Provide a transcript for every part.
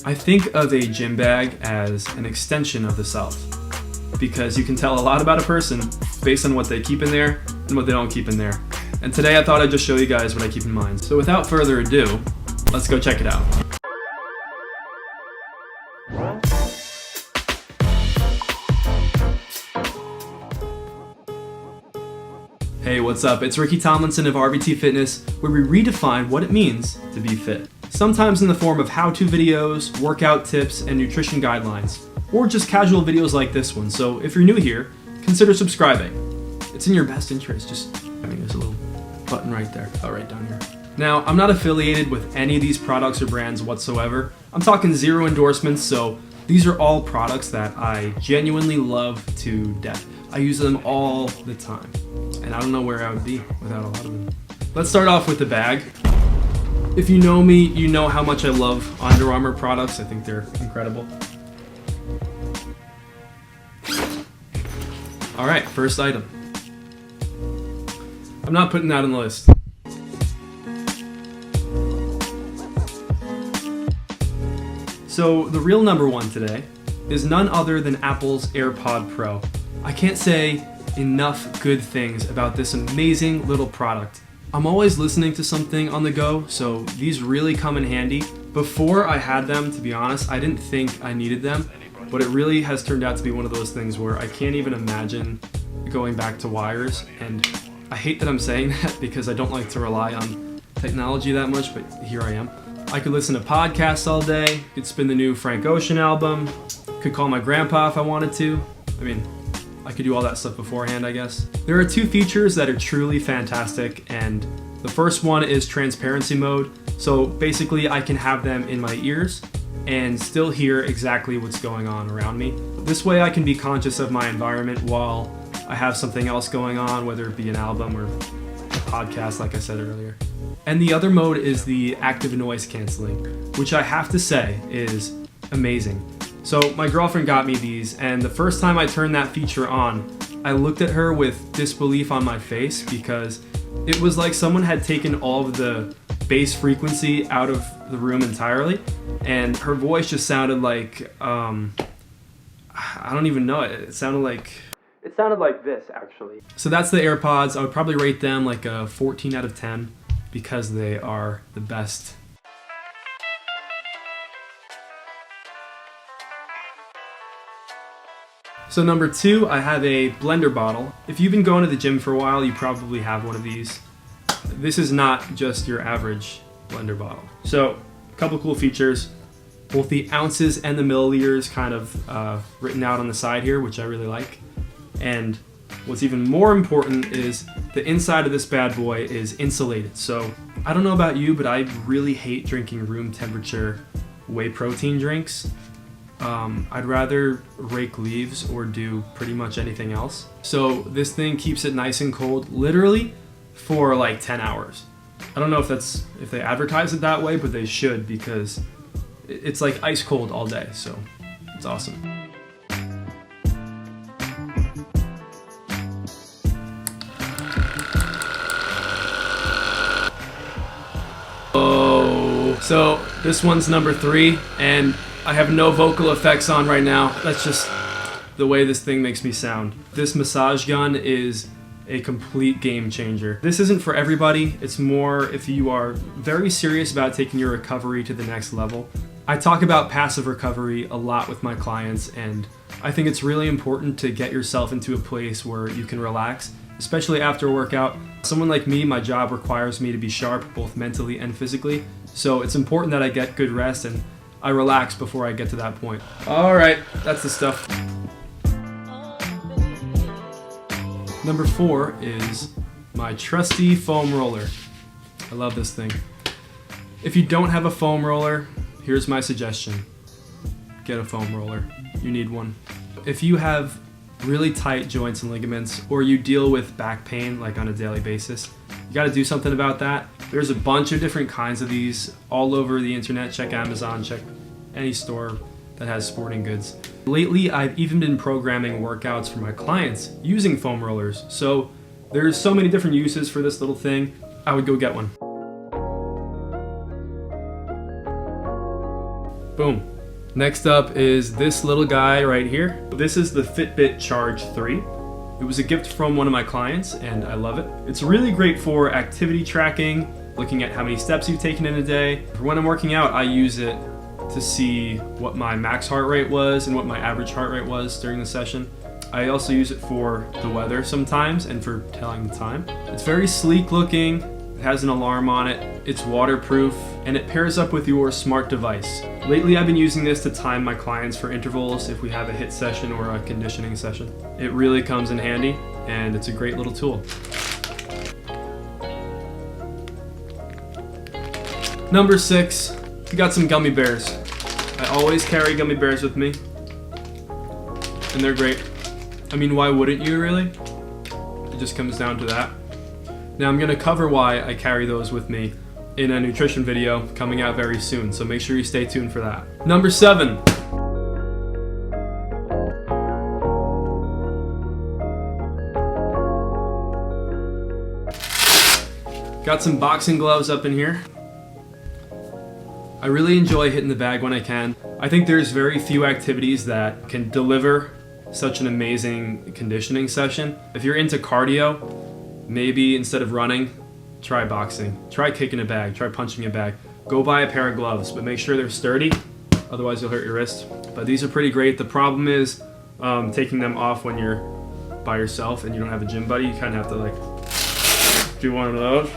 I think of a gym bag as an extension of the self, because you can tell a lot about a person based on what they keep in there and what they don't keep in there. And today I thought I'd just show you guys what I keep in mind. So without further ado, let's go check it out. Hey, what's up? It's Ricky Tomlinson of RVT Fitness, where we redefine what it means to be fit. Sometimes in the form of how-to videos, workout tips, and nutrition guidelines, or just casual videos like this one. So if you're new here, consider subscribing. It's in your best interest. Just, there's a little button right there. Oh, right down here. Now, I'm not affiliated with any of these products or brands whatsoever. I'm talking zero endorsements, so these are all products that I genuinely love to death. I use them all the time, and I don't know where I would be without a lot of them. Let's start off with the bag. If you know me, you know how much I love Under Armour products. I think they're incredible. All right, first item. I'm not putting that on the list. So the real number one today is none other than Apple's Airpods Pro. I can't say enough good things about this amazing little product. I'm always listening to something on the go, so these really come in handy. Before I had them, to be honest, I didn't think I needed them, but it really has turned out to be one of those things where I can't even imagine going back to wires. And I hate that I'm saying that because I don't like to rely on technology that much, but here I am. I could listen to podcasts all day, could spin the new Frank Ocean album, could call my grandpa if I wanted to. I mean, I could do all that stuff beforehand, I guess. There are two features that are truly fantastic, and the first one is transparency mode. So basically I can have them in my ears and still hear exactly what's going on around me. This way I can be conscious of my environment while I have something else going on, whether it be an album or a podcast, like I said earlier. And the other mode is the active noise canceling, which I have to say is amazing. So my girlfriend got me these, and the first time I turned that feature on, I looked at her with disbelief on my face because it was like someone had taken all of the bass frequency out of the room entirely, and her voice just sounded like, I don't even know, it sounded like this, actually. So that's the AirPods. I would probably rate them like a 14 out of 10 because they are the best. So number two, I have a blender bottle. If you've been going to the gym for a while, you probably have one of these. This is not just your average blender bottle. So a couple cool features, both the ounces and the milliliters kind of written out on the side here, which I really like. And what's even more important is the inside of this bad boy is insulated. So I don't know about you, but I really hate drinking room temperature whey protein drinks. I'd rather rake leaves or do pretty much anything else. So this thing keeps it nice and cold, literally for like 10 hours. I don't know if they advertise it that way, but they should, because it's like ice cold all day. So it's awesome. Oh, so this one's number three, and I have no vocal effects on right now. That's just the way this thing makes me sound. This massage gun is a complete game changer. This isn't for everybody. It's more if you are very serious about taking your recovery to the next level. I talk about passive recovery a lot with my clients, and I think it's really important to get yourself into a place where you can relax, especially after a workout. Someone like me, my job requires me to be sharp both mentally and physically, so it's important that I get good rest and I relax before I get to that point. All right, that's the stuff. Number four is my trusty foam roller. I love this thing. If you don't have a foam roller, here's my suggestion. Get a foam roller. You need one. If you have really tight joints and ligaments, or you deal with back pain like on a daily basis, you gotta do something about that. There's a bunch of different kinds of these all over the internet. Check Amazon, check any store that has sporting goods. Lately, I've even been programming workouts for my clients using foam rollers. So there's so many different uses for this little thing. I would go get one. Boom. Next up is this little guy right here. This is the Fitbit Charge 3. It was a gift from one of my clients and I love it. It's really great for activity tracking, looking at how many steps you've taken in a day. For when I'm working out, I use it to see what my max heart rate was and what my average heart rate was during the session. I also use it for the weather sometimes and for telling the time. It's very sleek looking, it has an alarm on it, it's waterproof, and it pairs up with your smart device. Lately I've been using this to time my clients for intervals if we have a HIIT session or a conditioning session. It really comes in handy and it's a great little tool. Number 6, we got some gummy bears. I always carry gummy bears with me, and they're great. I mean, why wouldn't you really? It just comes down to that. Now I'm gonna cover why I carry those with me in a nutrition video coming out very soon, so make sure you stay tuned for that. Number 7. Got some boxing gloves up in here. I really enjoy hitting the bag when I can. I think there's very few activities that can deliver such an amazing conditioning session. If you're into cardio, maybe instead of running, try boxing. Try kicking a bag, try punching a bag. Go buy a pair of gloves, but make sure they're sturdy, otherwise you'll hurt your wrist. But these are pretty great. The problem is taking them off when you're by yourself and you don't have a gym buddy. You kind of have to like do one of those.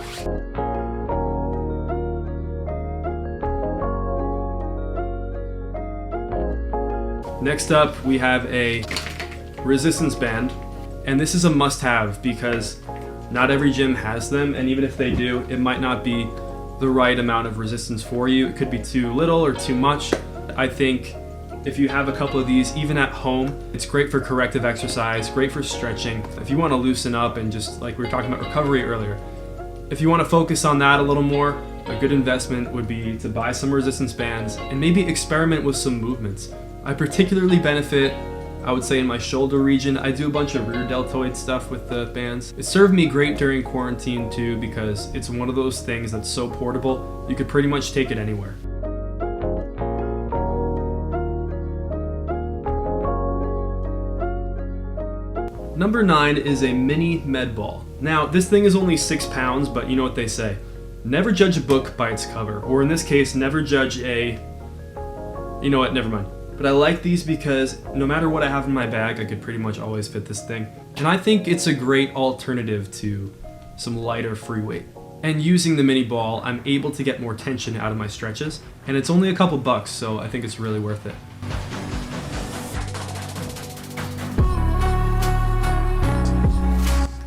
Next up, we have a resistance band, and this is a must-have because not every gym has them, and even if they do, it might not be the right amount of resistance for you. It could be too little or too much. I think if you have a couple of these, even at home, it's great for corrective exercise, great for stretching. If you want to loosen up and just like we were talking about recovery earlier, if you want to focus on that a little more, a good investment would be to buy some resistance bands and maybe experiment with some movements. I particularly benefit, I would say, in my shoulder region. I do a bunch of rear deltoid stuff with the bands. It served me great during quarantine too because it's one of those things that's so portable, you could pretty much take it anywhere. Number 9 is a mini med ball. Now, this thing is only 6 pounds, but you know what they say. Never judge a book by its cover, or in this case, never judge a... You know what, never mind. But I like these because no matter what I have in my bag, I could pretty much always fit this thing. And I think it's a great alternative to some lighter free weight. And using the mini ball, I'm able to get more tension out of my stretches, and it's only a couple bucks, so I think it's really worth it.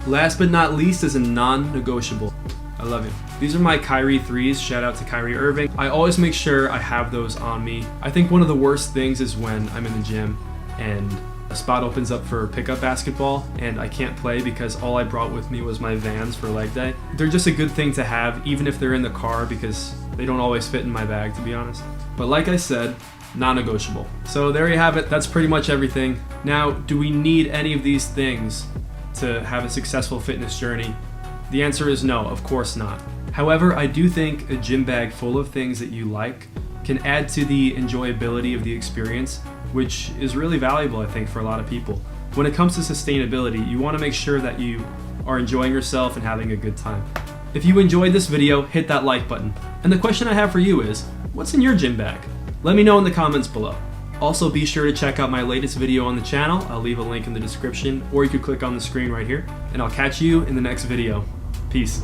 Last but not least is a non-negotiable. I love it. These are my Kyrie 3s, shout out to Kyrie Irving. I always make sure I have those on me. I think one of the worst things is when I'm in the gym and a spot opens up for pickup basketball and I can't play because all I brought with me was my Vans for leg day. They're just a good thing to have even if they're in the car because they don't always fit in my bag, to be honest. But like I said, non-negotiable. So there you have it, that's pretty much everything. Now, do we need any of these things to have a successful fitness journey? The answer is no, of course not. However, I do think a gym bag full of things that you like can add to the enjoyability of the experience, which is really valuable, I think, for a lot of people. When it comes to sustainability, you want to make sure that you are enjoying yourself and having a good time. If you enjoyed this video, hit that like button. And the question I have for you is, what's in your gym bag? Let me know in the comments below. Also, be sure to check out my latest video on the channel. I'll leave a link in the description, or you could click on the screen right here, and I'll catch you in the next video. Peace.